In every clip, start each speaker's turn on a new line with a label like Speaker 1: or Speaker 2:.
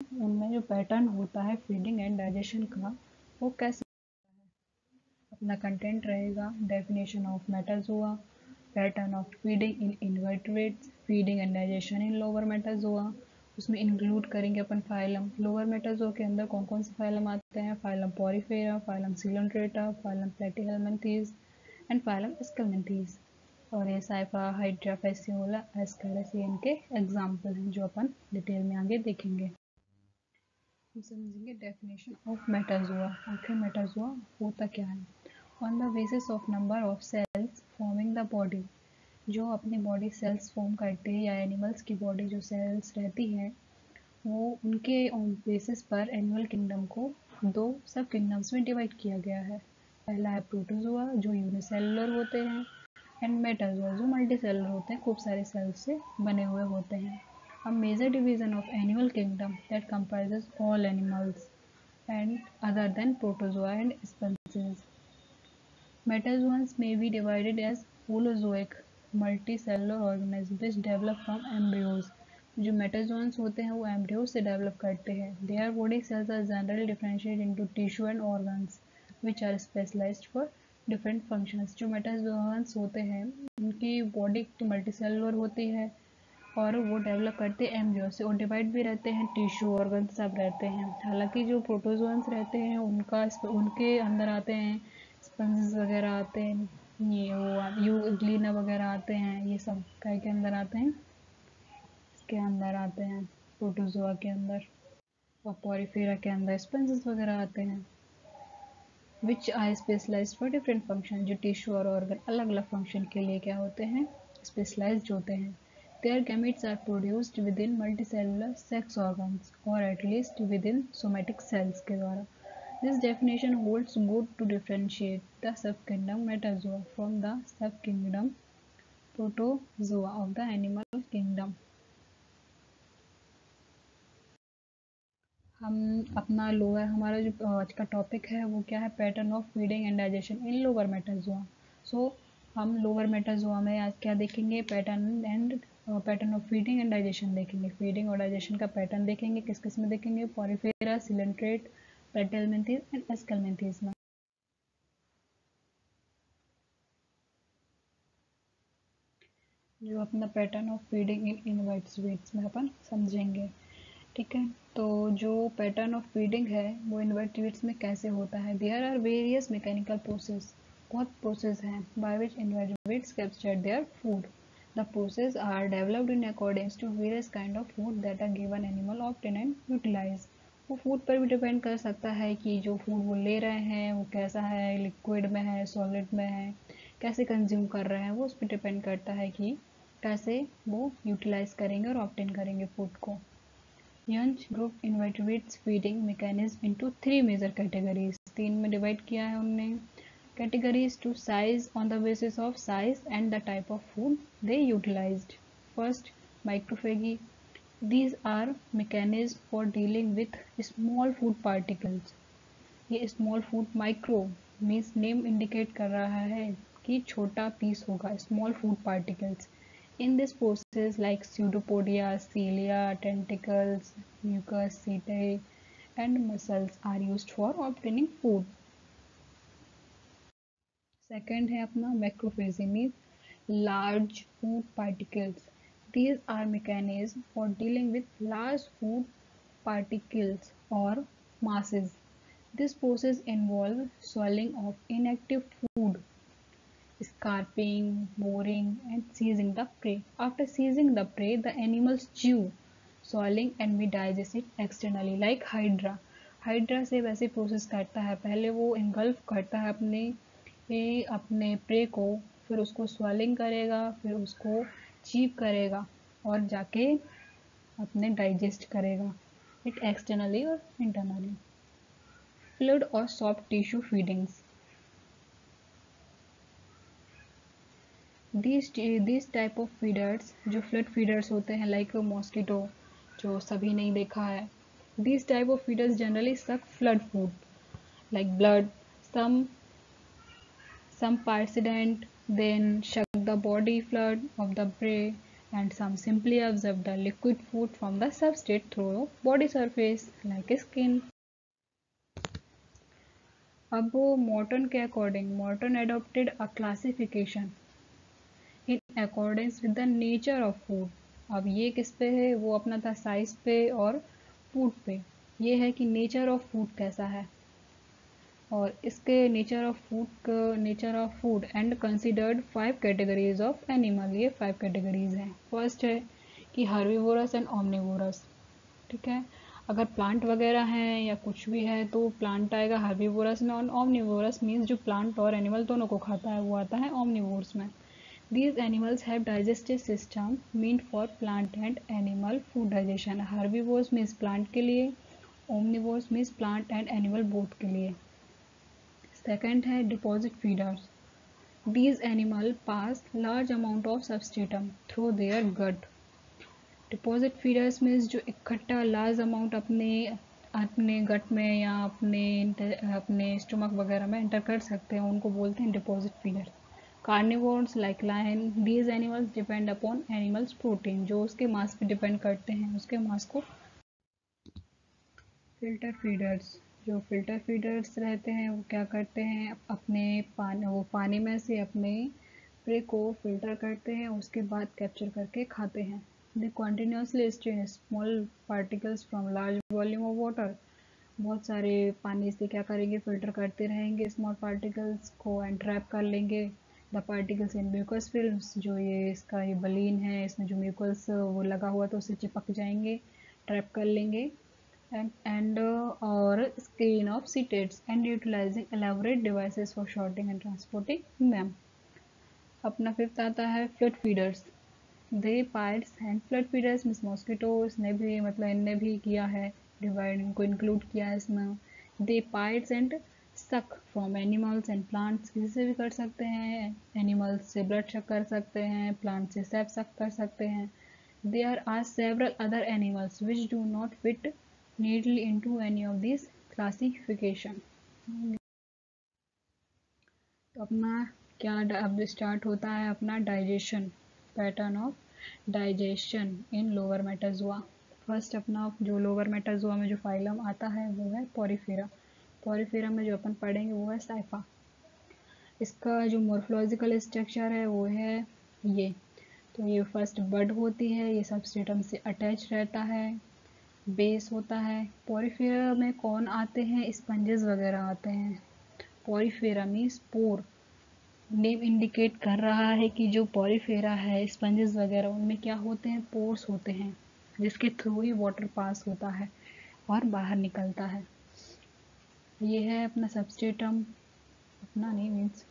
Speaker 1: उनमें जो पैटर्न होता है फीडिंग एंड डाइजेशन का वो कैसे अपना कंटेंट रहेगा। Definition of Metazoa, pattern of feeding in invertebrates, feeding and digestion in lower Metazoa, उसमें इंक्लूड करेंगे अपन फाइलम। लोअर मेटाजोआ के अंदर कौन कौन से फाइलम आते हैं, phylum Porifera, phylum Coelenterata, phylum Platyhelminthes and phylum Aschelminthes. और ये साइफा, हाइड्रा, फैसियोला, एस्केरिस इनके एग्जाम्पल हैं जो अपन डिटेल में आगे देखेंगे। हम समझेंगे डेफिनेशन ऑफ मेटाजोआ। आखिर मेटाजोआ होता क्या है। On the basis of number of cells forming the body, जो अपनी बॉडी सेल्स फॉर्म करते हैं या एनिमल्स की बॉडी जो सेल्स रहती हैं वो उनके बेसिस पर एनिमल किंगडम को दो सब किंगडम्स में डिवाइड किया गया है। पहला है प्रोटोजोआ जो यूनिसेलुलर होते हैं एंड मेटाजोआ जो मल्टीसेलुलर होते हैं, खूब सारे सेल्स से बने हुए होते हैं। A major division of animal kingdom that comprises all animals and other than protozoa and species. Metazoans may be divided as holozoic multicellular organisms which develop from embryos. जो मेटाजोन्स होते हैं वो एम्ब्रियोज से डेवलप करते हैं। Their body cells are generally differentiated into tissue and organs which are specialized for different functions. जो मेटाजोन्स होते हैं उनकी बॉडी तो मल्टीसेलुलर होती है और वो डेवलप करते हैं एम्ब्रियो से और डिवाइड भी रहते हैं, टिश्यू ऑर्गन सब रहते हैं। हालांकि जो प्रोटोजोन्स रहते हैं उनके अंदर आते हैं स्पंजेस वगैरह आते हैं, ये वो यूग्लिना वगैरह आते हैं, ये सब काय के अंदर आते हैं, इसके अंदर आते हैं प्रोटोजोआ के अंदर। और पोरिफेरा के अंदर स्पंजेस वगैरह आते हैं which are specialized for different function, जो टिश्यू और ऑर्गन अलग अलग फंक्शन के लिए क्या होते हैं, स्पेशलाइज्ड होते हैं। Their gametes are produced within multicellular sex organs or at least within somatic cells के द्वारा। This definition holds good to differentiate the subkingdom Metazoa from the subkingdom Protozoa of the animal kingdom। हम अपना lower हमारा जो आज का topic है वो क्या है, pattern of feeding and digestion in lower Metazoa. So हम लोअर मेटाजोआ में आज क्या देखेंगे, pattern of feeding and digestion देखेंगे। फीडिंग और डाइजेशन का पैटर्न देखेंगे, किस किस में देखेंगे, Porifera, coelenterate, Platyhelminthes and Aschelminthes में। जो अपना pattern of feeding in invertebrates में अपन समझेंगे, ठीक है। तो जो पैटर्न ऑफ फीडिंग है वो इनवर्टेब्रेट्स में कैसे होता है। There are various mechanical process, बहुत प्रोसेस हैं by which invertebrates capture their food. The process are developed in accordings to various kind of food that are given animal obtain and utilize. वो food पर भी depend कर सकता है कि जो फूड वो ले रहे हैं वो कैसा है, लिक्विड में है, सॉलिड में है, कैसे कंज्यूम कर रहे हैं, वो उस पर डिपेंड करता है कि कैसे वो यूटिलाइज करेंगे और ऑब्टेन करेंगे फूड को। Yonge group invertebrates feeding mechanism into three major categories, तीन में डिवाइड किया है उनने। Categories to size on the basis of size and the type of food they utilized. First, microphagy, these are mechanisms for dealing with small food particles। ये small food, micro means name indicate कर रहा है कि छोटा piece होगा, small food particles. In this process like pseudopodia, cilia, tentacles, mucus, setae and muscles are used for obtaining food। Second है अपना macrophagy means large food particles। These are mechanisms for dealing with large food particles or masses। This process involves swallowing of inactive food, scarping, boring, and seizing the prey. After seizing the prey, the animals chew, swallowing and we digest it externally like hydra। Hydra से वैसे process करता है, पहले वो engulf करता है अपने pray को, फिर उसको स्वेलिंग करेगा, फिर उसको चीप करेगा और जाके अपने डाइजेस्ट करेगा इट एक्सटर्नली और इंटरनली। फ्लूइड और soft tissue feedings, these type of feeders जो फ्लड फीडर्स होते हैं लाइक मॉस्किटो जो सभी नहीं देखा है। these type of feeders generally suck flood food like blood, some participant then suck the body fluid of the prey and some simply absorb the liquid food from the substrate through body surface like skin. अब Morton के according Morton adopted a classification in accordance with the nature of food. अब ये किस पे है, वो अपना था साइज पे और फूड पे. ये है कि नेचर ऑफ फूड कैसा है, और इसके nature of food and considered 5 categories of animal. ये 5 कैटेगरीज हैं. फर्स्ट है कि हर्बीवोरस एंड ओमनिवोरस. ठीक है, अगर प्लांट वगैरह हैं या कुछ भी है तो प्लांट आएगा हर्बीवोरस में, और ओमनिवोरस मीन्स जो प्लांट और एनिमल दोनों को खाता है वो आता है ओमनिवोरस में. These animals have digestive system meant for plant and animal food digestion. Herbivores means plant के लिए, omnivores means plant and animal both के लिए. Second है deposit feeders. These animal pass large amount of substratum through their gut. Deposit feeders means जो इकट्ठा large amount अपने गट में या अपने स्टमक वगैरह में एंटर कर सकते हैं, उनको बोलते हैं deposit feeders. Carnivores like lion, these animals depend upon animals protein, जो उसके मांस पे डिपेंड करते हैं, उसके मांस को. फिल्टर फीडर्स, जो फिल्टर फीडर्स रहते हैं वो क्या करते हैं, वो पानी में से अपने प्रे को फिल्टर करते हैं, उसके बाद कैप्चर करके खाते हैं. They continuously strain small particles from large volume of water. बहुत सारे पानी से क्या करेंगे, फिल्टर करते रहेंगे स्मॉल पार्टिकल्स को एंड ट्रैप कर लेंगे the particles in mucus films. जो ये बलीन है, इसमें जो म्यूकस वो लगा हुआ तो उससे चिपक जाएंगे, ट्रैप कर लेंगे. एंड और screen of setae and utilizing elaborate devices for sorting and transporting them. अपना फिफ्थ आता है fluid feeders. The aphids and fluid feeders means mosquitoes ने भी, मतलब इनने भी किया है डिवाइड, इनको इंक्लूड किया है इसमें. दे पाइड्स एंड सक फ्रॉम एनिमल्स एंड प्लांट्स. किसी से भी कर सकते हैं, एनिमल्स से ब्लड सक कर सकते हैं, प्लांट से सेप सक कर सकते हैं. There are several other animals which do not fit needly into any of this classification. तो अपना क्या अब स्टार्ट होता है अपना digestion, pattern of digestion in lower metazoa. First अपना जो लोअर मेटाजोआ में जो फाइलम आता है वो है पोरिफेरा. पोरिफेरा में जो अपन पढ़ेंगे वो है साइफा. इसका जो मोर्फोलॉजिकल स्ट्रक्चर है वो है ये. तो ये फर्स्ट बड होती है, ये सबस्ट्रेटम से अटैच रहता है, बेस होता है. पोरिफेरा में कौन आते हैं, स्पंजेस वगैरह आते हैं. पोरिफेरा मीन्स पोर. नेम इंडिकेट कर रहा है कि जो पोरिफेरा है, स्पंजेस वगैरह, उनमें क्या होते हैं, पोर्स होते हैं, जिसके थ्रू ही वाटर पास होता है और बाहर निकलता है. ये है अपना सबस्ट्रेटम, अपना नहीं मीन्स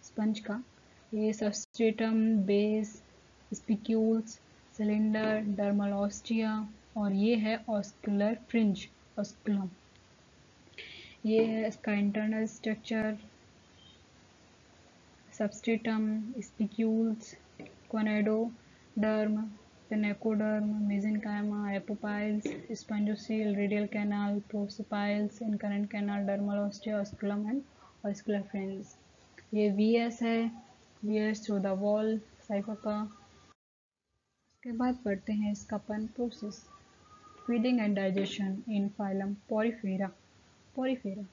Speaker 1: स्पंज का. ये substratum, base, spicules, cylinder, dermal ostia, और ये है ऑस्कुलर फ्रिंज, ऑस्कुलम. ये है इसका internal structure. Substratum, spicules, choanoderm, pinacoderm, mesenchyme, apopyles, spongocoel, radial canal, prosopyles, incurrent canal, dermal ostia, osculum and oscular fringe. ये VS है, VS through the wall Scypha का. उसके बाद पढ़ते हैं इसका अपन process. Feeding and digestion in phylum Porifera. Porifera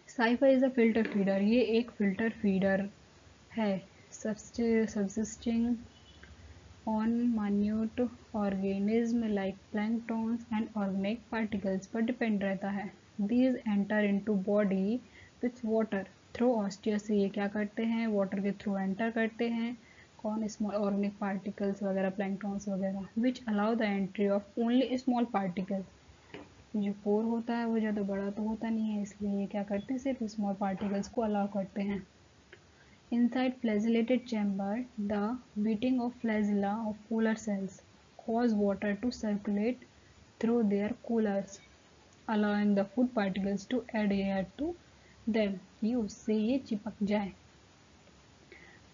Speaker 1: Scypha is a filter feeder. ये एक फिल्टर फीडर है, subsisting on minute organism like planktons and organic particles पर डिपेंड रहता है. These enter into body with water through ostia. से ये क्या करते हैं, वाटर के थ्रू एंटर करते हैं. कौन, स्मॉल ऑर्गेनिक पार्टिकल्स वगैरह, प्लैंक्टॉन्स वगैरह. Which allow the entry of only small particles. जो पोर होता है वो ज़्यादा बड़ा तो होता नहीं है, इसलिए ये क्या करते हैं, सिर्फ स्मॉल पार्टिकल्स को अलाउ करते हैं. Inside flagellated chamber, the beating of flagella of cooler cells cause water to circulate through their coolers, allowing the food particles to adhere to them. कि उससे ये चिपक जाए.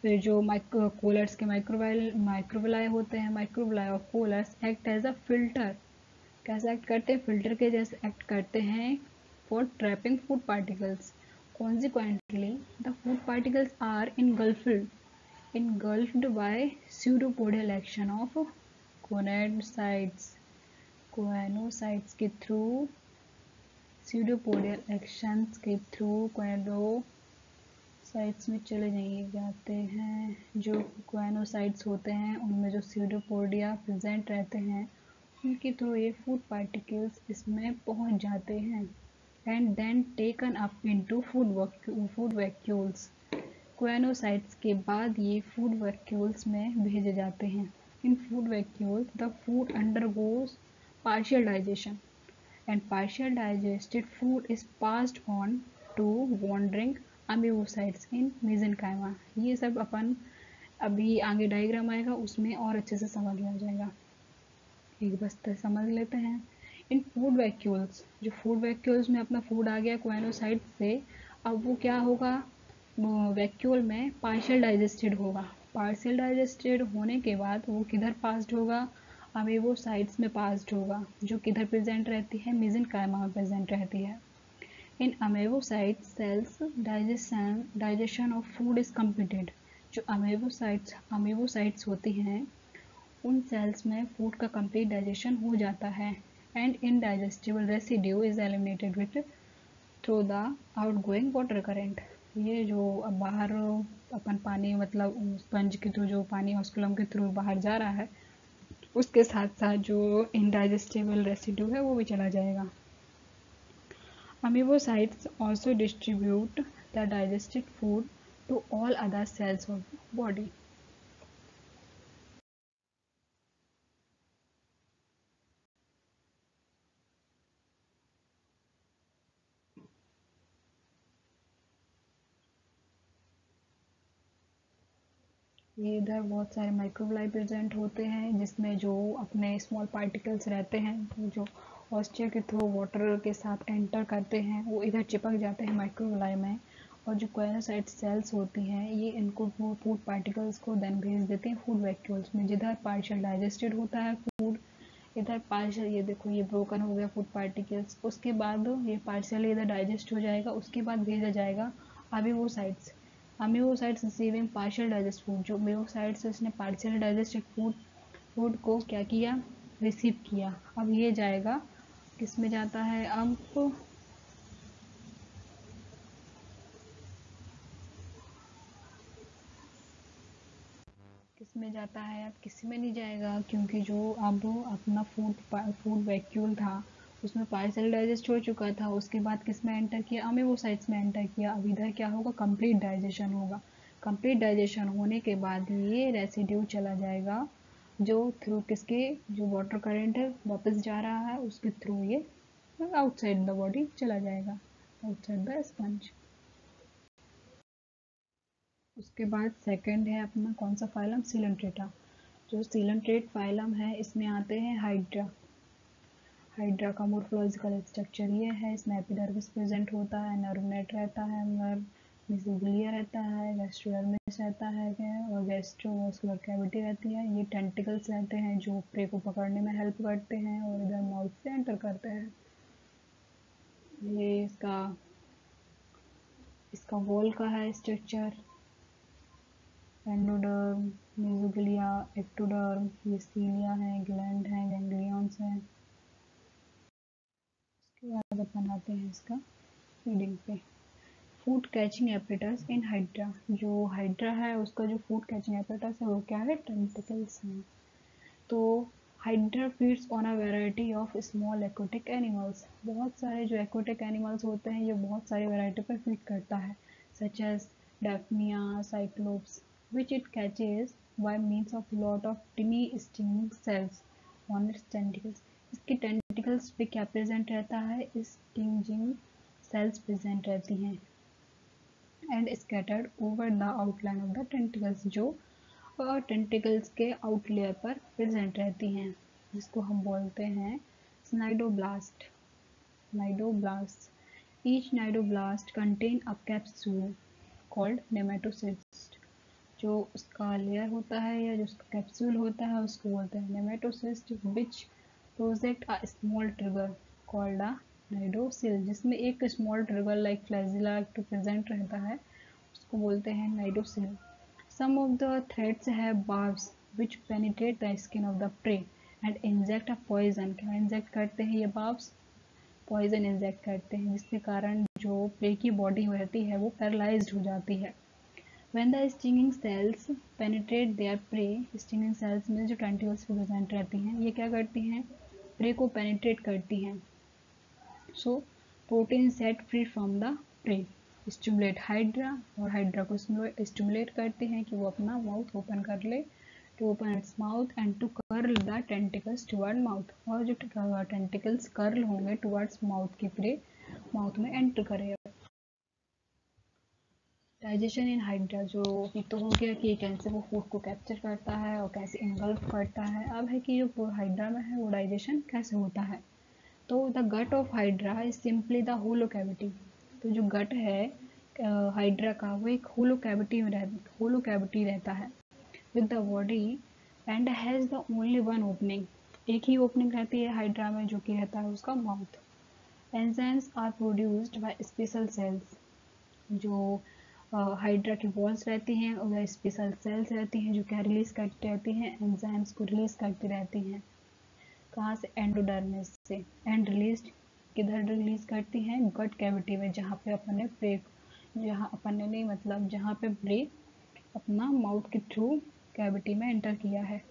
Speaker 1: फिर जो कूलर्स के माइक्रोविलाई होते हैं, microvilli of coolers act as a filter. कैसे एक्ट करते हैं, फिल्टर के जैसे एक्ट करते हैं for trapping food particles. Consequently, the food particles are engulfed engulfed by pseudopodial action of कोनोसाइट्स के थ्रू pseudopodial actions के थ्रू कोनोसाइट्स में चले नहीं जाते हैं। जो कोनोसाइट्स होते हैं उनमें जो pseudopodia प्रेजेंट रहते हैं उनके थ्रू ये फूड पार्टिकल्स इसमें पहुंच जाते हैं and then taken up into food vacuoles. Choanocytes के बाद ये फूड वैक्यूल्स में भेजे जाते हैं। In food vacuoles the food undergoes partial digestion and partial digested food is passed on to wandering amoebocytes in mesenchyma। ये सब अपन अभी आगे डायग्राम आएगा उसमें और अच्छे से समझ में आ जाएगा। एक बस समझ लेते हैं। इन फूड वैक्यूल्स, जो फूड वैक्यूल्स में अपना फूड आ गया कोनोसाइट से, अब वो क्या होगा, वैक्यूल में पार्शियल डाइजेस्टेड होगा। पार्शियल डाइजेस्टेड होने के बाद वो किधर पास्ड होगा, अमीबोसाइट्स में पास्ड होगा, जो किधर प्रेजेंट रहती है, मेसेनकाइमा में प्रेजेंट रहती है। In amoebocytes cells digestion of food is completed. जो अमीबोसाइट्स होती हैं उन सेल्स में फूड का कंप्लीट डाइजेशन हो जाता है and indigestible residue is eliminated with through the outgoing water current. ये जो बाहर अपन पानी मतलब स्पंज के थ्रू जो पानी ऑस्कुलम के थ्रू बाहर जा रहा है उसके साथ साथ जो इनडाइजेस्टिबल रेसिड्यू है वो भी चला जाएगा। Amoebocytes also distribute the digested food to all other cells of body. ये इधर बहुत सारे माइक्रोब्लाई प्रेजेंट होते हैं जिसमें जो अपने स्मॉल पार्टिकल्स रहते हैं जो ऑस्टिया के थ्रू वाटर के साथ एंटर करते हैं वो इधर चिपक जाते हैं माइक्रोब्लाई में, और जो कोनोसाइट सेल्स होती हैं ये इनको फूड पार्टिकल्स को देन भेज देते हैं फूड वैक्यूल्स में, जिधर पार्शियल डाइजेस्टेड होता है फूड, इधर पार्शियल, ये देखो ये ब्रोकन हो गया फूड पार्टिकल्स, उसके बाद ये पार्शियली इधर डाइजेस्ट हो जाएगा, उसके बाद भेजा जाएगा amoebocytes. Amoebocytes receiving partial digest food, जो अमीबोसाइट्स उसने पार्शियल डाइजेस्टेड फूड को क्या किया, रिसीव किया। अब ये जाएगा किस में जाता है, अब किस में जाता है, अब किसी में नहीं जाएगा क्योंकि जो अब अपना फूड वैक्यूल था उसमें पार्शियल डाइजेस्ट हो चुका था, उसके बाद किस में एंटर किया, अमीबोसाइट्स में एंटर किया। अब इधर क्या होगा, कंप्लीट डाइजेशन होगा। कंप्लीट डाइजेशन होने के बाद ये रेसिड्यू चला जाएगा जो थ्रू किसके, जो वाटर करेंट है वापस जा रहा है उसके थ्रू ये आउटसाइड द बॉडी चला जाएगा, आउटसाइड द स्पंज। उसके बाद सेकंड है अपना कौन सा फाइलम, सिलेंट्रेटा। जो सिलेंट्रेट फाइलम है इसमें आते हैं हाइड्रा। हाइड्रा का मोर्फोलॉजिकल स्ट्रक्चर ये है, इसमें एपिडर्मिस प्रेजेंट होता है, नर्व नेट रहता है, नर्व मिसोग्लिया रहता है, गैस्ट्रोडर्मिस रहता है और गैस्ट्रोवास्कुलर कैविटी रहती है। ये टेंटिकल्स रहते हैं जो प्रे को पकड़ने में हेल्प करते हैं और इधर माउथ से एंटर करते हैं। ये इसका वॉल का है स्ट्रक्चर, एंडोडर्म, मेसोग्लिया, एक्टोडर्म, ये सीलिया है, ग्लैंड है, गैंग्लियंस है। उसके बाद अपन आते हैं इसका फीडिंग पे। फूड कैचिंग एपरेटस इन हाइड्रा, जो हाइड्रा है उसका जो फूड कैचिंग एपरेटस है वो क्या है, टेंटिकल्स हैं। तो hydra feeds on a variety of small aquatic animals, बहुत सारे जो एक्वेटिक एनिमल्स होते हैं ये बहुत सारी वैरायटी पर फीड करता है, such as daphnia, cyclops, which it catches by means of lot of tiny stinging cells on its tentacles। इसके टेंटिकल्स पे क्या प्रेजेंट रहता है, स्टिंजिंग सेल्स प्रेजेंट रहती हैं and scattered over the outline of the tentacles, जो tentacles के outer layer पर प्रेजेंट रहती हैं, जिसको हम बोलते हैं cnidoblast. Each cnidoblast contain a capsule called nematocyst. जो उसका लेयर होता है या जो उसका कैप्सूल होता है उसको बोलते हैं nematocyst, which project a small trigger called a cnidocil, जिसमें एक small trigger like flagella present रहता है उसको बोलते हैं cnidocil. Some of the threads have barbs which penetrate the skin of the prey and inject a poison. क्या inject करते हैं ये barbs? पॉइजन इंजेक्ट करते हैं, जिसके कारण जो प्रे की बॉडी रहती है वो पैरालाइज्ड हो जाती है. When the stinging cells penetrate their prey, stinging cells में जो टेंटिकल्स प्रेजेंट रहती हैं ये क्या करती हैं? प्रे को पेनिट्रेट करती हैं. So protein set free from the prey stimulate hydra, और हाइड्रा को स्टिमुलेट करते हैं कि वो अपना माउथ ओपन कर ले, to open its mouth and to curl the tentacles toward mouth. और जो टेंटिकल्स कर्ल होंगे टुवर्ड्स माउथ की प्रे माउथ में एंटर करेगा. डाइजेशन इन हाइड्रा, जो ये तो हो गया कि कैसे वो फूड को कैप्चर करता है और कैसे इन्गल्फ करता है. अब है कि जो हाइड्रा में है वो डाइजेशन कैसे होता है. तो the gut of hydra is simply the hollow cavity. तो जो गट है हाइड्रा का वो एक होलो कैविटी रहता है with the body and has the only one opening. एक ही ओपनिंग रहती है हाइड्रा में जो कि रहता है उसका mouth. Enzymes are produced by special cells. जो हाइड्रा की वॉल्स रहती हैं और स्पेशल सेल्स रहती हैं जो क्या रिलीज करती रहती हैं, एंजाइम्स को रिलीज करती रहती हैं. कहाँ से? एंडोडर्मिस से. एंड रिलीज किधर रिलीज करती हैं? गट कैविटी में, जहाँ पे अपन ने प्रे, जहाँ अपन ने नहीं मतलब जहाँ पे प्रे अपना माउथ के थ्रू कैविटी में एंटर किया है.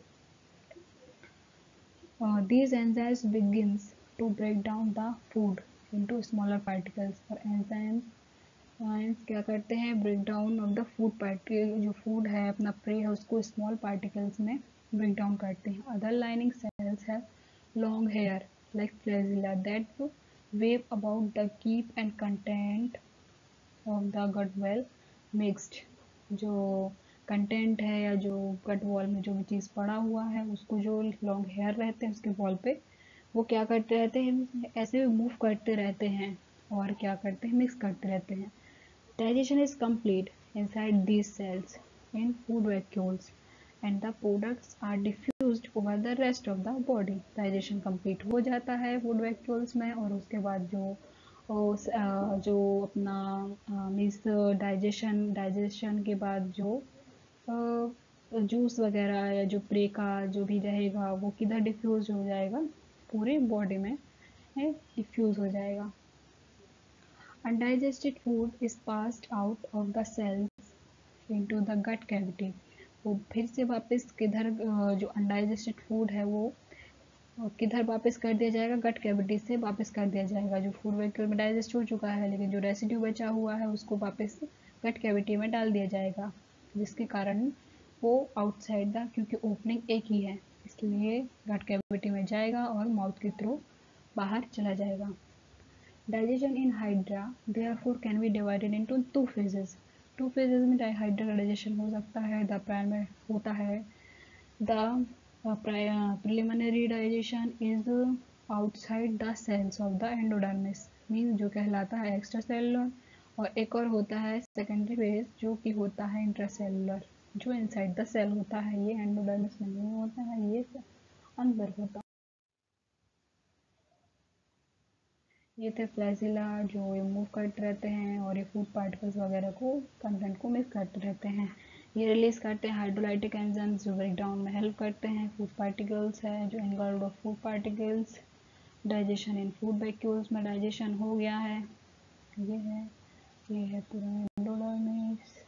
Speaker 1: These enzymes begins to break down the food into smaller particles. और एंजाइम्स क्या करते हैं? Break down of the food particle, जो फूड है अपना प्रे है उसको स्मॉल पार्टिकल्स में ब्रेक डाउन करते हैं. अदर लाइनिंग सेल्स है long hair like flagella that wave about the keep and content of the gut well mixed. जो कंटेंट है या जो गट वॉल में जो भी चीज़ पड़ा हुआ है उसको जो लॉन्ग हेयर रहते हैं उसके वॉल पे वो क्या करते रहते हैं? ऐसे मूव करते रहते हैं और क्या करते हैं? मिक्स करते रहते हैं. Digestion is complete inside these cells in food vacuoles and the products are diffused over the rest of the body. Digestion complete हो जाता है फूड वैक्यूल्स में और उसके बाद जो अपना मीन्स डाइजेशन के बाद जो जूस वगैरह या जो प्रे का जो भी रहेगा वो किधर डिफ्यूज हो जाएगा? पूरे बॉडी में डिफ्यूज हो जाएगा. Undigested food is passed out of the cells into the gut cavity. वो फिर से वापस किधर जो अनडाइजेस्टेड फूड है वो किधर वापस कर दिया जाएगा? गट कैविटी से वापस कर दिया जाएगा. जो फूड वैक्यूल में डाइजेस्ट हो चुका है लेकिन जो रेसिड्यू बचा हुआ है उसको वापस गट कैविटी में डाल दिया जाएगा, जिसके कारण वो आउटसाइड द, क्योंकि ओपनिंग एक ही है इसलिए गट कैविटी में जाएगा और माउथ के थ्रू बाहर चला जाएगा. Digestion in hydra therefore can be divided into two phases. Two phases में हाइड्रा का डाइजेशन हो सकता है. द प्राइमरी होता है the preliminary digestion is outside the cells of the endodermis, mean जो कहलाता है एक्स्ट्रा सेलुलर. और एक और होता है सेकेंडरी फेज जो कि होता है इंट्रासेलुलर, जो इनसाइड द सेल होता है. ये एंडोडर्मिस में नहीं होता है, ये अंदर होता है. ये थे फ्लैजिला जो ये मूव करते रहते हैं और ये फूड पार्टिकल्स वगैरह को कंटेंट को मिक्स करते रहते हैं. ये रिलीज करते हैं हाइड्रोलाइटिक एंजाइम्स जो ब्रेक डाउन में हेल्प करते हैं. फूड पार्टिकल्स है जो engulfed of food particles. Digestion in food vacuoles में डाइजेशन हो गया है. ये है पूरा एंडोडर्मिस.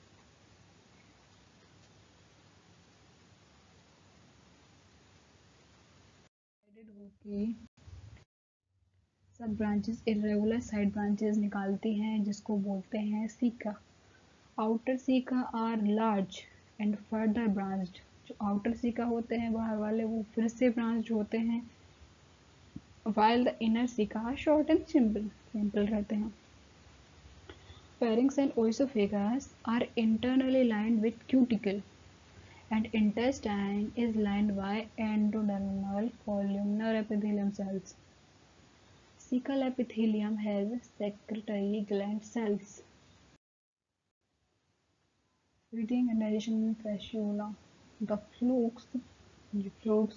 Speaker 1: होके सब ब्रांचेस इरेगुलर साइड ब्रांचेस निकालती हैं जिसको बोलते हैं caeca. Outer caeca are large and further branched. जो आउटर सीका होते हैं बाहर वाले वो फिर से ब्रांच्ड होते हैं, while the inner caeca are short and simple रहते हैं. Pharynx and oesophagus are internally lined with cuticle and intestine is lined by endodermal columnar epithelium cells. Cecal epithelium has secretory gland cells. Breathing and digestion fasciola. The flukes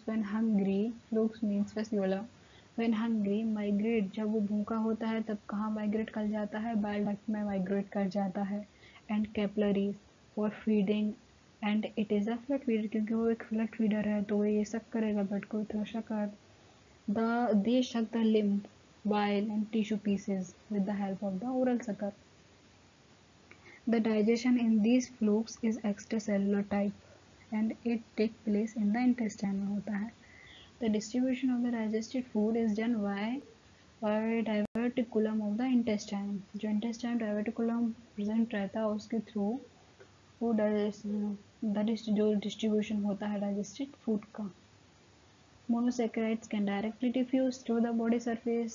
Speaker 1: when hungry, flukes means fasciola. When hungry migrate, जब वो भूखा होता है तब कहाँ migrate कर जाता है? बाइल डक्ट में माइग्रेट कर जाता है. And capillaries for feeding and it is a flood feeder, क्योंकि वो एक फ्लड फीडर है तो वो ये सब करेगा ब्लड को थ्रू शक्कर. They suck the lymph, bile and tissue pieces with the help of the oral sucker. The digestion in these flukes is extracellular type and it takes place in the intestine में होता है. The distribution of the digested food is done by diverticulum of the intestine. जो intestine diverticulum present रहता है उसके through वो जो distribution होता है digested food का. Monosaccharides can directly diffuse through the body surface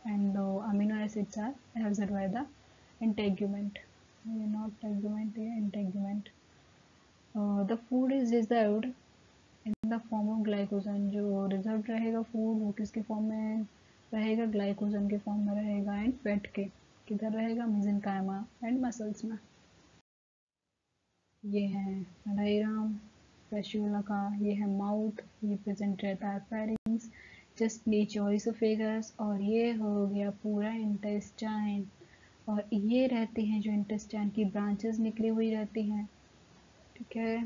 Speaker 1: and the amino acids are absorbed by the integument. Not tegument, integument. The food is reserved in the form of glycogen. जो reserved रहेगा food वो किसके form में रहेगा? glycogen के form में रहेगा and fat के किधर रहेगा? mesenchyma and muscles में. ये है डायग्राम फैस्यूला का. ये है माउथ, ये प्रेजेंट रहता है फेरिंग्स जस्ट नीचे ओरिसोफेगस, और ये हो गया पूरा इंटेस्टाइन. और ये रहते हैं जो इंटेस्टाइन की ब्रांचेस निकली हुई रहती हैं. ठीक है,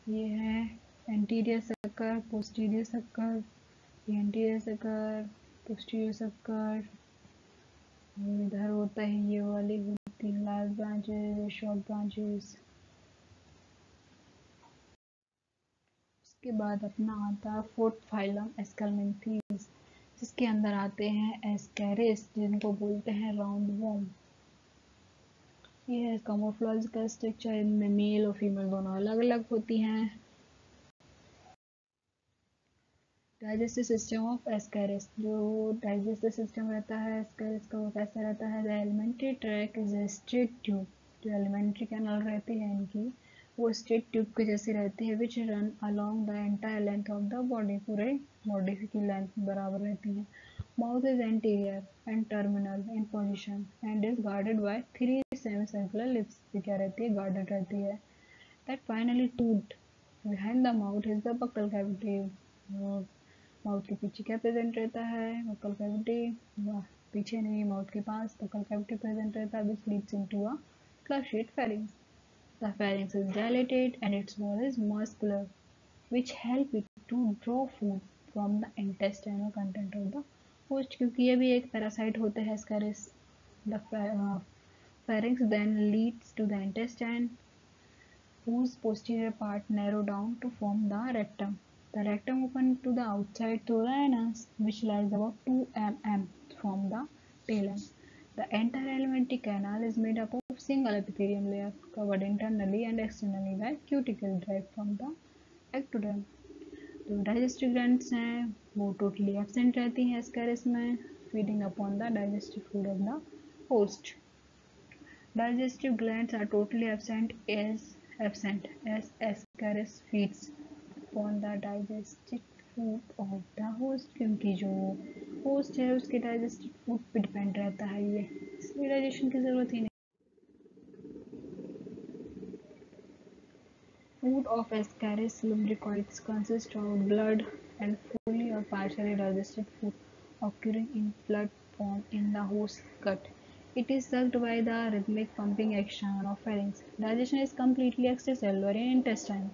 Speaker 1: ये है एंटीरियर सक्कर, पोस्टीरियर सक्कर, ये एंटीरियर सक्कर, पोस्टीरियर सक्कर. इधर होता है ये वाली होती है लार्ज ब्रांचेस, शॉर्ट ब्रांचेस. उसके बाद अपना आता है फोर्थ फाइलम एस्कलमेंथीज, जिसके अंदर आते हैं एस्कैरिस जिनको बोलते हैं राउंड वॉर्म. ये है कैमोफ्लेज स्ट्रक्चर, इनमें मेल और फीमेल दोनों अलग अलग होती हैं. डाइजेस्टिव सिस्टम ऑफ एस्कैरिस, जो डाइजेस्टिव सिस्टम रहता है एस्कैरिस का वो कैसा रहता है? The alimentary tract is a straight tube. जो एलिमेंट्री कैनल रहती है इनकी वो स्ट्रेट ट्यूब के जैसी रहती है विच run along the entire length of the body. पूरे बॉडी की लेंथ बराबर रहती है. Mouth is anterior and terminal in position and is guarded by 3 semi-circular lips. ये क्या रहती है? गार्डेड रहती है. That finally tooth behind the mouth is the buccal cavity. Mouth के पीछे क्या प्रेजेंट रहता है? Buccal cavity. पीछे नहीं, माउथ के पास बक्कल कैविटी प्रेजेंट रहता है which leads into a flush pharynx. The pharynx is dilated and its wall is muscular, which help it to draw food from the intestinal content of the host. क्योंकि ये भी एक parasite होते हैं Ascaris. The pharynx then leads to the intestine, whose posterior part narrow down to form the rectum. The rectum open to the outside through the anus, which lies about 2 mm from the tail end. The entire alimentary canal is made up of single epithelium layer covered internally and externally by cuticle derived from the ectoderm. जो digestive glands हैं वो totally absent रहती हैं Ascaris में, feeding upon the digestive food of the host. Digestive glands are totally absent as Ascaris feeds upon the digested food of the host. क्योंकि जो host है उसके digested food पे डिपेंड रहता है ये, इसलिए डाइजेशन की जरूरत ही नहीं. Food of Ascaris lumbricoids consists of blood and fully or partially digested food occurring in blood form in the host gut. It is sucked by the rhythmic pumping action of pharynx. Digestion is completely extracellular in intestine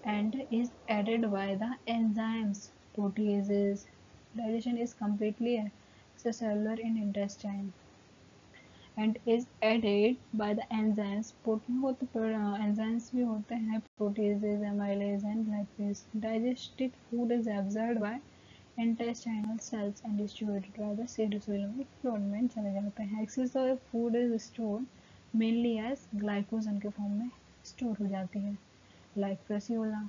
Speaker 1: and is aided by the enzymes proteases. Digestion is completely extracellular in intestine and is aided by the enzymes. Enzymes भी होते हैं proteases, amylase and lipase. Digested food is absorbed by intestinal cells and distributed by the cytosolic fluid में चले जाते हैं. Excess of food is stored mainly as glycogen के form में store हो जाती है like fasciola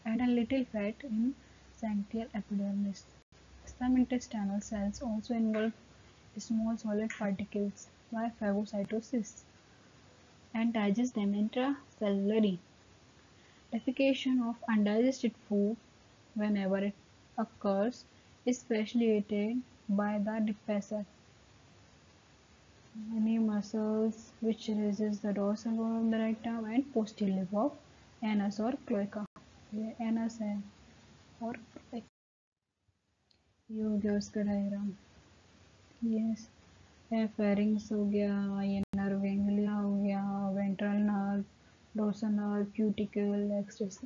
Speaker 1: and a little fat in sanctial epidermis. Some intestinal cells also involve small solid particles by phagocytosis and digest them intracellularly. Defecation of undigested food, whenever it occurs, is facilitated by the depressor. Many muscles which raises the dorsal wall of the rectum and posterior lip of anus or cloaca. ये anus है और ये हो गया उसका diagram. Yes, pharynx हो गया, ये नर्व गैंग्लिया हो गया, ventral nerve, dorsal nerve, cuticle,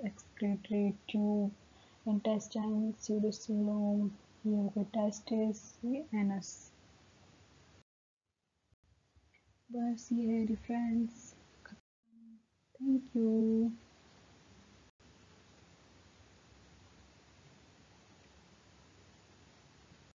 Speaker 1: excretory tube, intestine, pseudocoelom, ये हो गया testis, ये anus. बस ये है डिफरेंस. Thank you.